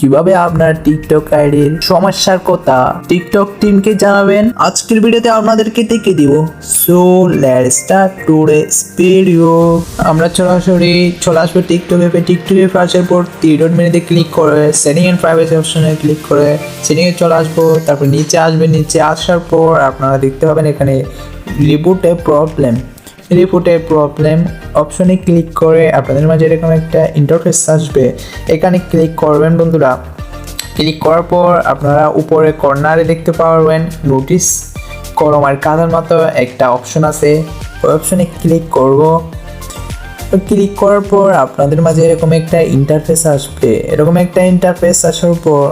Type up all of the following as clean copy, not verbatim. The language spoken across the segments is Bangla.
কিভাবে আপনার টিকটক আইডির সমস্যার কথা টিকটক টিমকে জানাবেন আজকের ভিডিওতে আপনাদেরকে দেখিয়ে দিব। So let's start today's video. আমরা সরাসরি চলে আসবো টিকটক অ্যাপে। টিকটক অ্যাপে আসার পর থ্রি ডট মেনুতে ক্লিক করে সেটিং এন্ড প্রাইভেসি অপশনে ক্লিক করে সেটিংয়ে চলে আসবো। তারপর নিচে আসবে, নিচে আসার পর আপনারা দেখতে পাবেন এখানে রিপোর্ট এ প্রবলেম অপশনে ক্লিক করে আপনাদের মাঝে এরকম একটা ইন্টারফেস আসবে। এখানে ক্লিক করবেন বন্ধুরা। ক্লিক করার পর আপনারা উপরে কর্নারে দেখতে পারবেন নোটিস কলমের কাঁধার মতো একটা অপশন আছে, ওই অপশনে ক্লিক করব। ক্লিক করার পর আপনাদের মাঝে এরকম একটা ইন্টারফেস আসবে। এরকম একটা ইন্টারফেস আসার পর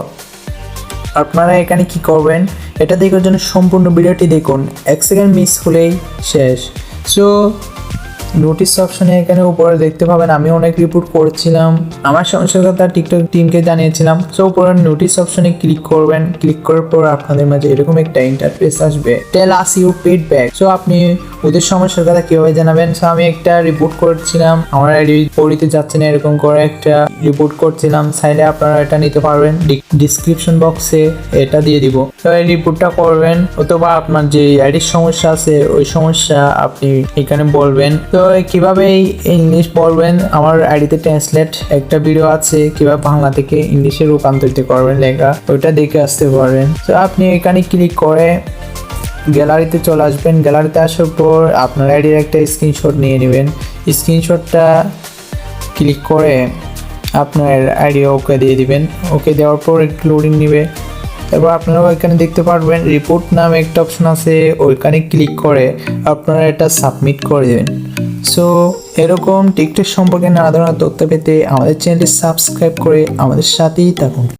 আপনারা এখানে কি করবেন, এটা দেখার জন্য সম্পূর্ণ ভিডিওটি দেখুন, 1 সেকেন্ড মিস হলেই শেষ। সো নোটিস অপশনে এখানে উপরে দেখতে পাবেন আমি অনেক রিপোর্ট করেছিলাম, আমার সমস্যার কথা টিকটক টিমকে জানিয়েছিলাম। সো উপরে নোটিস অপশনে ক্লিক করবেন। ক্লিক করার পর আপনাদের মাঝে এরকম একটা ইন্টারফেস আসবে, টেল আস ইউর ফিডব্যাক। সো আপনি ওদের সমস্যার কথা কীভাবে জানাবেন। সো আমি একটা রিপোর্ট করছিলাম, আমার আইডি পড়িতে যাচ্ছে না, এরকম করে একটা রিপোর্ট করছিলাম। চাইলে আপনারা এটা নিতে পারবেন, ডিসক্রিপশন বক্সে এটা দিয়ে দিব। তো এই রিপোর্টটা করবেন, অথবা আপনার যে আইডির সমস্যা আছে ওই সমস্যা আপনি এখানে বলবেন। তো কিভাবে ইংলিশ বলবেন, আমার আইডিতে ট্রান্সলেট একটা ভিডিও আছে, কিভাবে বাংলা থেকে ইংলিশে রূপান্তরিত করবেন লেখা, ওইটা দেখে আসতে পারবেন। তো আপনি এখানে ক্লিক করে গ্যালারিতে চলে আসবেন। গ্যালারিতে আসার পর আপনার আইডির একটা স্ক্রিনশট নিয়ে নেবেন। স্ক্রিনশটটা ক্লিক করে আপনার আইডি ওকে দিয়ে দিবেন। ওকে দেওয়ার পর একটু লোডিং নেবে। এবার আপনারা ওইখানে দেখতে পারবেন রিপোর্ট নামে একটা অপশন আছে, ওইখানে ক্লিক করে আপনারা এটা সাবমিট করে দেবেন। সো এরকম টিকটক সম্পর্কে নানা ধরনের তথ্য পেতে আমাদের চ্যানেলটি সাবস্ক্রাইব করে আমাদের সাথেই থাকুন।